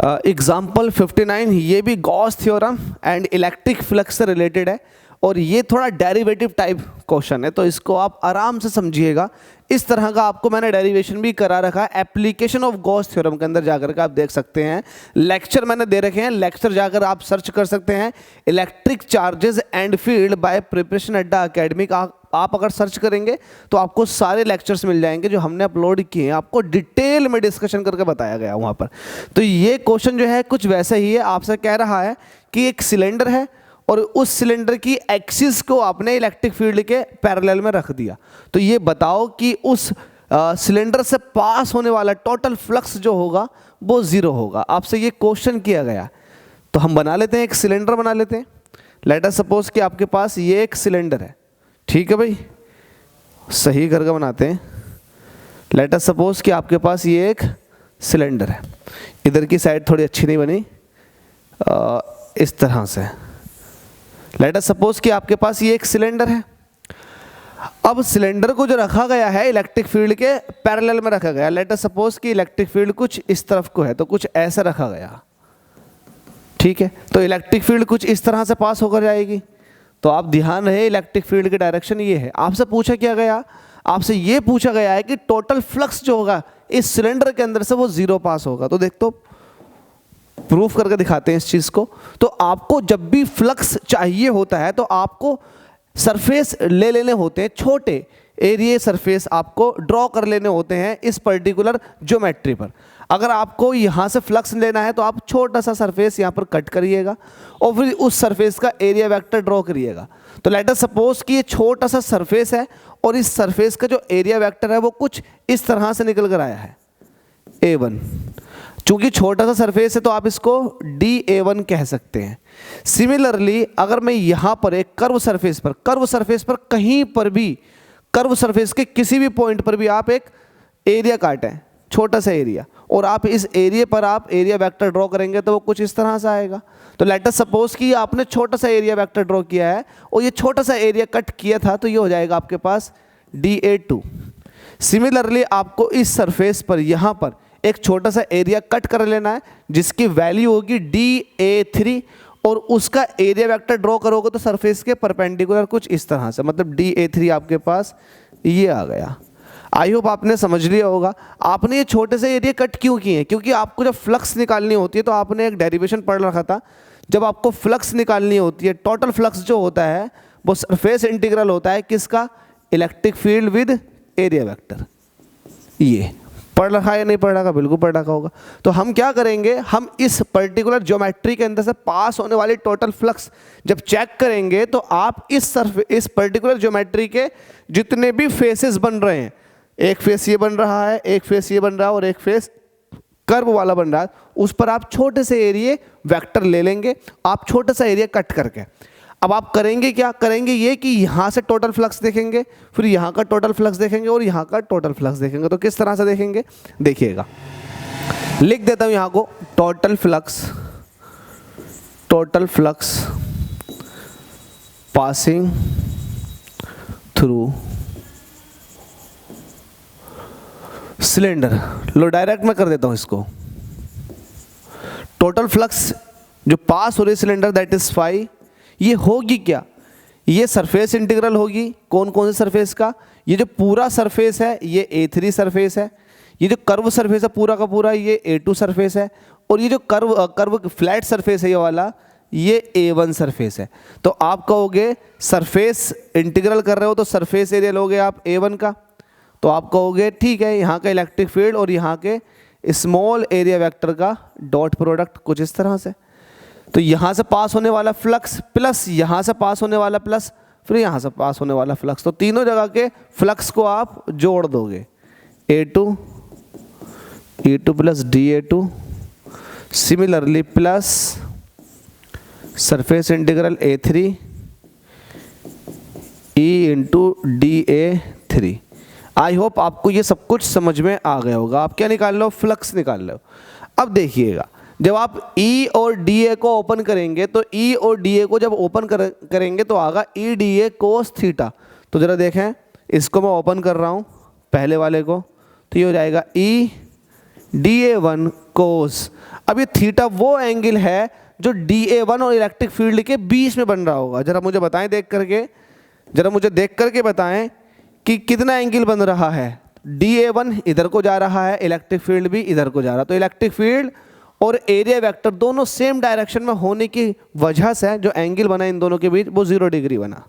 Example 59, ये भी Gauss theorem and electric flux से रिलेटेड है और ये थोड़ा डेरिवेटिव टाइप क्वेश्चन है, तो इसको आप आराम से समझिएगा। इस तरह का आपको मैंने डेरिवेशन भी करा रखा है एप्लीकेशन ऑफ गॉस थ्योरम के अंदर जाकर के आप देख सकते हैं। लेक्चर मैंने दे रखे हैं, लेक्चर जाकर आप सर्च कर सकते हैं electric charges and field by preparation Adda academic. आप अगर सर्च करेंगे तो आपको सारे लेक्चर्स मिल जाएंगे जो हमने अपलोड किए हैं, आपको डिटेल में डिस्कशन करके बताया गया वहाँ पर। तो ये क्वेश्चन जो है कुछ वैसा ही है, आपसे कह रहा है कि एक सिलेंडर है और उस सिलेंडर की एक्सिस को आपने इलेक्ट्रिक फील्ड के पैरेलल में रख दिया, तो ये बताओ कि उस सिलेंडर से पास होने वाला टोटल फ्लक्स जो होगा वो ज़ीरो होगा। आपसे ये क्वेश्चन किया गया, तो हम बना लेते हैं, एक सिलेंडर बना लेते हैं। लेट अस सपोज कि आपके पास ये एक सिलेंडर है, ठीक है भाई, सही करके बनाते हैं। लेट अस सपोज कि आपके पास ये एक सिलेंडर है, इधर की साइड थोड़ी अच्छी नहीं बनी, इस तरह से। लेट अस सपोज कि आपके पास ये एक सिलेंडर है। अब सिलेंडर को जो रखा गया है इलेक्ट्रिक फील्ड के पैरेलल में रखा गया। लेट अस सपोज कि इलेक्ट्रिक फील्ड कुछ इस तरफ को है, तो कुछ ऐसा रखा गया, ठीक है। तो इलेक्ट्रिक फील्ड कुछ इस तरह से पास होकर जाएगी। तो आप ध्यान रहे, इलेक्ट्रिक फील्ड की डायरेक्शन ये है। आपसे पूछा क्या गया, आपसे ये पूछा गया है कि टोटल फ्लक्स जो होगा इस सिलेंडर के अंदर से वो जीरो पास होगा। तो देख, तो प्रूफ करके दिखाते हैं इस चीज को। तो आपको जब भी फ्लक्स चाहिए होता है तो आपको सरफेस ले लेने होते हैं, छोटे एरिया सरफेस आपको ड्रॉ कर लेने होते हैं इस पर्टिकुलर ज्योमेट्री पर। अगर आपको यहाँ से फ्लक्स लेना है तो आप छोटा सा सरफेस यहाँ पर कट करिएगा और फिर उस सरफेस का एरिया वेक्टर ड्रॉ करिएगा। तो लेट अस सपोज कि ये छोटा सा सरफेस है और इस सरफेस का जो एरिया वेक्टर है वो कुछ इस तरह से निकल कर आया है, A1। चूंकि छोटा सा सरफेस है तो आप इसको DA1 कह सकते हैं। सिमिलरली अगर मैं यहाँ पर एक कर्व सरफेस पर कहीं पर भी कर्व सरफेस के किसी भी पॉइंट पर भी आप एक एरिया काटें, छोटा सा एरिया, और आप इस एरिया पर आप एरिया वेक्टर ड्रॉ करेंगे तो वो कुछ इस तरह से आएगा। तो लेट अस सपोज कि आपने छोटा सा एरिया वेक्टर ड्रॉ किया है और ये छोटा सा एरिया कट किया था, तो ये हो जाएगा आपके पास DA2। सिमिलरली आपको इस सरफेस पर यहाँ पर एक छोटा सा एरिया कट कर लेना है जिसकी वैल्यू होगी DA3 और उसका एरिया वेक्टर ड्रॉ करोगे तो सरफेस के परपेंडिकुलर कुछ इस तरह से, मतलब DA3 आपके पास ये आ गया। आई होप आपने समझ लिया होगा। आपने ये छोटे से एरिया कट क्यों किए हैं, क्योंकि आपको जब फ्लक्स निकालनी होती है तो आपने एक डेरिवेशन पढ़ रखा था, जब आपको फ्लक्स निकालनी होती है, टोटल फ्लक्स जो होता है वो सरफेस इंटीग्रल होता है किसका, electric field with area vector. ये पढ़ रखा है या नहीं पढ़ रखा, बिल्कुल पढ़ रखा होगा। तो हम क्या करेंगे, हम इस पर्टिकुलर ज्योमेट्री के अंदर से पास होने वाली टोटल फ्लक्स जब चेक करेंगे तो आप इस पर्टिकुलर ज्योमेट्री के जितने भी फेसेस बन रहे हैं, एक फेस ये बन रहा है, एक फेस ये बन रहा है और एक फेस कर्व वाला बन रहा है, उस पर आप छोटे से एरिया वेक्टर ले लेंगे, आप छोटा सा एरिया कट करके। अब आप करेंगे क्या, करेंगे ये कि यहाँ से टोटल फ्लक्स देखेंगे, फिर यहाँ का टोटल फ्लक्स देखेंगे और यहाँ का टोटल फ्लक्स देखेंगे। तो किस तरह से देखेंगे, देखिएगा, लिख देता हूँ यहाँ को, total flux passing through cylinder. लो डायरेक्ट मैं कर देता हूँ इसको, टोटल फ्लक्स जो पास हो रही सिलेंडर दैट इज फाई। ये होगी क्या, ये सरफेस इंटीग्रल होगी, कौन कौन से सरफेस का, ये जो पूरा सरफेस है ये A3 सरफेस है, ये जो कर्व सरफेस है पूरा का पूरा ये A2 सरफेस है, और ये जो कर्व फ्लैट सरफेस है ये वाला ये A1 सरफेस है। तो आप कहोगे सरफेस इंटीग्रल कर रहे हो तो सरफेस एरिया लोगे आप A1 का, तो आप कहोगे ठीक है, यहाँ का इलेक्ट्रिक फील्ड और यहाँ के स्मॉल एरिया वेक्टर का डॉट प्रोडक्ट कुछ इस तरह से। तो यहाँ से पास होने वाला फ्लक्स प्लस यहाँ से पास होने वाला फ्लक्स फिर यहाँ से पास होने वाला फ्लक्स, तो तीनों जगह के फ्लक्स को आप जोड़ दोगे, A2 E2 plus DA2, similarly plus surface integral A3 E into DA3। I hope आपको ये सब कुछ समझ में आ गया होगा। आप क्या निकाल लो, फ्लक्स निकाल लो। अब देखिएगा, जब आप E और DA को ओपन करेंगे तो E और DA को जब ओपन करेंगे तो आगा EDA कोस थीटा। तो ज़रा देखें, इसको मैं ओपन कर रहा हूँ पहले वाले को, तो ये हो जाएगा EDA1 कोस। अब ये थीटा वो एंगल है जो DA1 और इलेक्ट्रिक फील्ड के बीच में बन रहा होगा। जरा मुझे बताएं देख करके बताएं कि कितना एंगल बन रहा है। DA1 इधर को जा रहा है, इलेक्ट्रिक फील्ड भी इधर को जा रहा है, तो इलेक्ट्रिक फील्ड और एरिया वेक्टर दोनों सेम डायरेक्शन में होने की वजह से जो एंगल बना इन दोनों के बीच वो 0 डिग्री बना।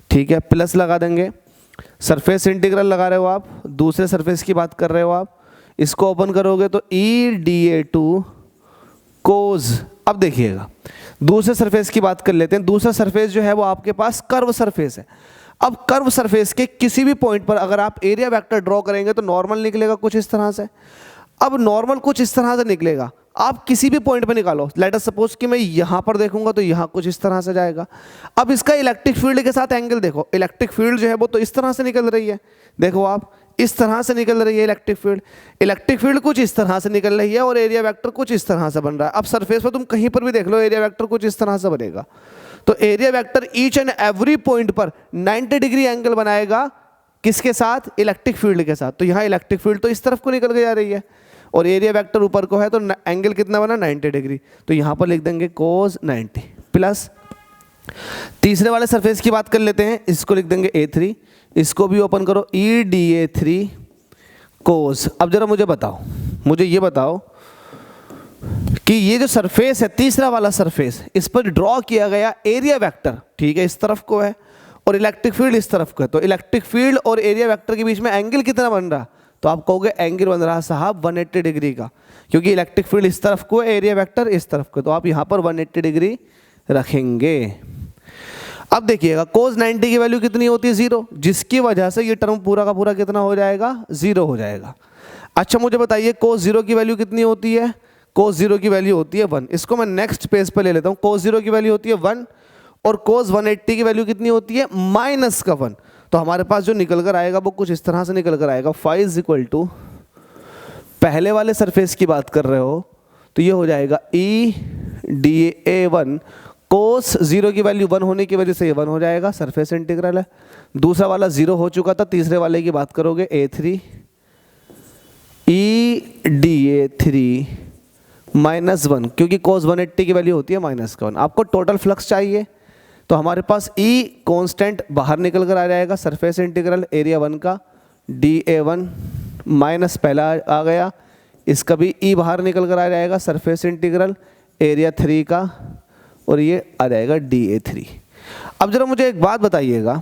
ठीक है, प्लस लगा देंगे। सरफेस इंटीग्रल लगा रहे हो आप, दूसरे सरफेस की बात कर रहे हो आप, इसको ओपन करोगे तो EDA2 कोज। अब देखिएगा दूसरे सरफेस की बात कर लेते हैं। दूसरा सरफेस जो है वो आपके पास कर्व सरफेस है। अब कर्व सरफेस के किसी भी पॉइंट पर अगर आप एरिया वेक्टर ड्रॉ करेंगे तो नॉर्मल निकलेगा कुछ इस तरह से। अब नॉर्मल कुछ इस तरह से निकलेगा, आप किसी भी पॉइंट पे निकालो। लेट अस सपोज कि मैं यहां पर देखूंगा तो यहां कुछ इस तरह से जाएगा। अब इसका इलेक्ट्रिक फील्ड के साथ एंगल देखो, इलेक्ट्रिक फील्ड जो है वो तो इस तरह से निकल रही है, देखो आप इस तरह से निकल रही है इलेक्ट्रिक फील्ड कुछ इस तरह से निकल रही है और एरिया वेक्टर कुछ इस तरह से बन रहा है। अब सरफेस पर तुम कहीं पर भी देख लो एरिया वेक्टर कुछ इस तरह से बनेगा, तो area vector each and every point पर 90 डिग्री एंगल बनाएगा, किसके साथ? इलेक्ट्रिक फील्ड के साथ। तो यहाँ इलेक्ट्रिक फील्ड तो इस तरफ को निकल के जा रही है और एरिया वेक्टर ऊपर को है, तो एंगल कितना बना? 90 डिग्री। तो यहाँ पर लिख देंगे cos 90 प्लस तीसरे वाले सरफेस की बात कर लेते हैं, इसको लिख देंगे A3, इसको भी ओपन करो EDA3 cos। अब जरा मुझे ये बताओ कि ये जो सरफेस है तीसरा वाला सरफेस, इस पर ड्रॉ किया गया एरिया वेक्टर, ठीक है, इस तरफ को है और इलेक्ट्रिक फील्ड इस तरफ को है, तो इलेक्ट्रिक फील्ड और एरिया वेक्टर के बीच में एंगल कितना बन रहा? तो आप कहोगे एंगल बन रहा साहब 180 डिग्री का, क्योंकि इलेक्ट्रिक फील्ड इस तरफ को है, एरिया वेक्टर इस तरफ को, तो आप यहाँ पर 180 डिग्री रखेंगे। अब देखिएगा cos 90 की वैल्यू कितनी होती है? 0, जिसकी वजह से ये टर्म पूरा का पूरा कितना हो जाएगा? 0 हो जाएगा। अच्छा मुझे बताइए cos 0 की वैल्यू कितनी होती है? cos 0 की वैल्यू होती है 1। इसको मैं नेक्स्ट पेज पर ले लेता हूँ। cos 0 की वैल्यू होती है 1 और cos 180 की वैल्यू कितनी होती है? -1। तो हमारे पास जो निकल कर आएगा वो कुछ इस तरह से निकल कर आएगा। फाई इज इक्वल टू, पहले वाले सरफेस की बात कर रहे हो तो ये हो जाएगा EDA1 cos 0 की वैल्यू 1 होने की वजह से ये 1 हो जाएगा, सरफेस इंटीग्रल है। दूसरा वाला 0 हो चुका था, तीसरे वाले की बात करोगे A3 EDA3 -1, क्योंकि cos 180 की वैल्यू होती है -1। आपको टोटल फ्लक्स चाहिए तो हमारे पास E कांस्टेंट बाहर निकल कर आ जाएगा, सरफेस इंटीग्रल एरिया 1 का DA1 माइनस पहला आ गया, इसका भी E बाहर निकल कर आ जाएगा, सरफेस इंटीग्रल एरिया 3 का, और ये आ जाएगा DA3। अब जरा मुझे एक बात बताइएगा,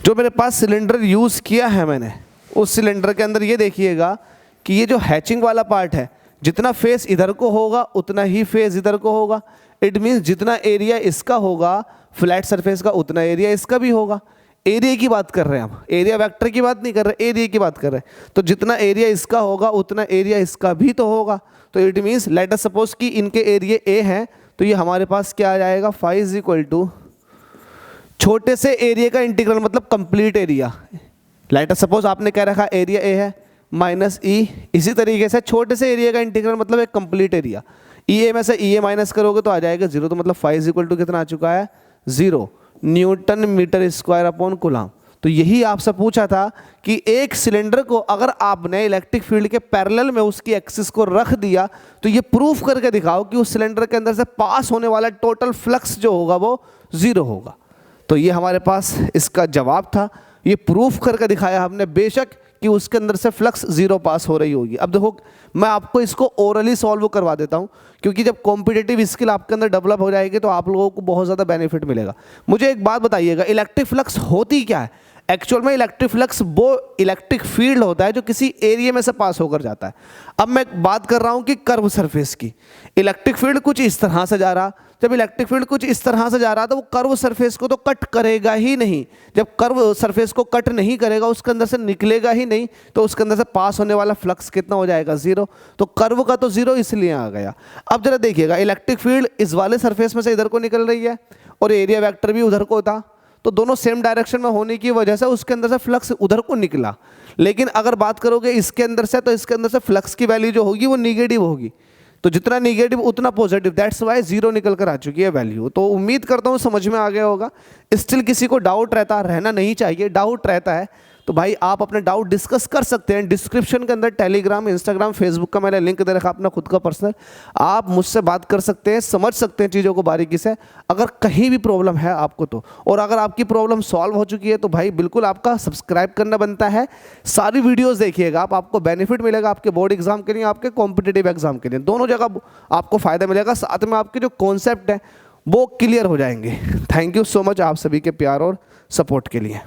जो मेरे पास सिलेंडर यूज़ किया है मैंने, उस सिलेंडर के अंदर ये देखिएगा कि ये जो हैचिंग वाला पार्ट है, जितना फेस इधर को होगा उतना ही फेस इधर को होगा। इट मीन्स जितना एरिया इसका होगा फ्लैट सरफेस का, उतना एरिया इसका भी होगा। एरिया की बात कर रहे हैं हम, एरिया वेक्टर की बात नहीं कर रहे, एरिया की बात कर रहे हैं। तो जितना एरिया इसका होगा उतना एरिया इसका भी तो होगा। तो it means let us suppose कि इनके एरिया A है, तो ये हमारे पास क्या आ जाएगा? फाई इज इक्वल टू छोटे से एरिया का इंटीग्रल, मतलब complete area. Let us suppose आपने कह रखा एरिया A है -E, इसी तरीके से छोटे से एरिया का इंटीग्रल मतलब एक कंप्लीट एरिया। EA में से EA माइनस करोगे तो आ जाएगा 0, तो मतलब फाई इज इक्वल टू कितना आ चुका है? 0 newton metre square upon coulomb. तो यही आपसे पूछा था कि एक सिलेंडर को अगर आपने इलेक्ट्रिक फील्ड के पैरेलल में उसकी एक्सिस को रख दिया तो ये प्रूफ करके दिखाओ कि उस सिलेंडर के अंदर से पास होने वाला टोटल फ्लक्स जो होगा वो 0 होगा। तो ये हमारे पास इसका जवाब था, ये प्रूफ करके दिखाया हमने, बेशक कि उसके अंदर से फ्लक्स 0 पास हो रही होगी। अब देखो मैं आपको इसको ओरली सॉल्व करवा देता हूँ, क्योंकि जब कॉम्पिटिटिव स्किल आपके अंदर डेवलप हो जाएगी तो आप लोगों को बहुत ज़्यादा बेनिफिट मिलेगा। मुझे एक बात बताइएगा, इलेक्ट्रिक फ्लक्स होती क्या है? एक्चुअल में इलेक्ट्रिक फ्लक्स वो इलेक्ट्रिक फील्ड होता है जो किसी एरिया में से पास होकर जाता है। अब मैं बात कर रहा हूँ कि कर्व सरफेस की, इलेक्ट्रिक फील्ड कुछ इस तरह से जा रहा, जब इलेक्ट्रिक फील्ड कुछ इस तरह से जा रहा तो वो कर्व सरफेस को तो कट करेगा ही नहीं। जब कर्व सरफेस को कट नहीं करेगा, उसके अंदर से निकलेगा ही नहीं, तो उसके अंदर से पास होने वाला फ्लक्स कितना हो जाएगा? 0। तो कर्व का तो 0 इसलिए आ गया। अब जरा देखिएगा, इलेक्ट्रिक फील्ड इस वाले सरफेस में से इधर को निकल रही है और एरिया वेक्टर भी उधर को था, तो दोनों सेम डायरेक्शन में होने की वजह से उसके अंदर से फ्लक्स उधर को निकला। लेकिन अगर बात करोगे इसके अंदर से, तो इसके अंदर से फ्लक्स की वैल्यू जो होगी वो निगेटिव होगी, तो जितना निगेटिव उतना पॉजिटिव, दैट्स वाई 0 निकल कर आ चुकी है वैल्यू। तो उम्मीद करता हूँ समझ में आ गया होगा। स्टिल किसी को डाउट रहना नहीं चाहिए, डाउट रहता है तो भाई आप अपने डाउट डिस्कस कर सकते हैं। डिस्क्रिप्शन के अंदर टेलीग्राम, इंस्टाग्राम, फेसबुक का मैंने लिंक दे रखा अपना खुद का पर्सनल, आप मुझसे बात कर सकते हैं, समझ सकते हैं चीज़ों को बारीकी से अगर कहीं भी प्रॉब्लम है आपको तो। और अगर आपकी प्रॉब्लम सॉल्व हो चुकी है तो भाई बिल्कुल आपका सब्सक्राइब करना बनता है, सारी वीडियोज़ देखिएगा आप, आपको बेनिफिट मिलेगा आपके बोर्ड एग्जाम के लिए, आपके कॉम्पिटिटिव एग्जाम के लिए, दोनों जगह आपको फ़ायदा मिलेगा। साथ में आपके जो कॉन्सेप्ट है वो क्लियर हो जाएंगे। थैंक यू सो मच आप सभी के प्यार और सपोर्ट के लिए।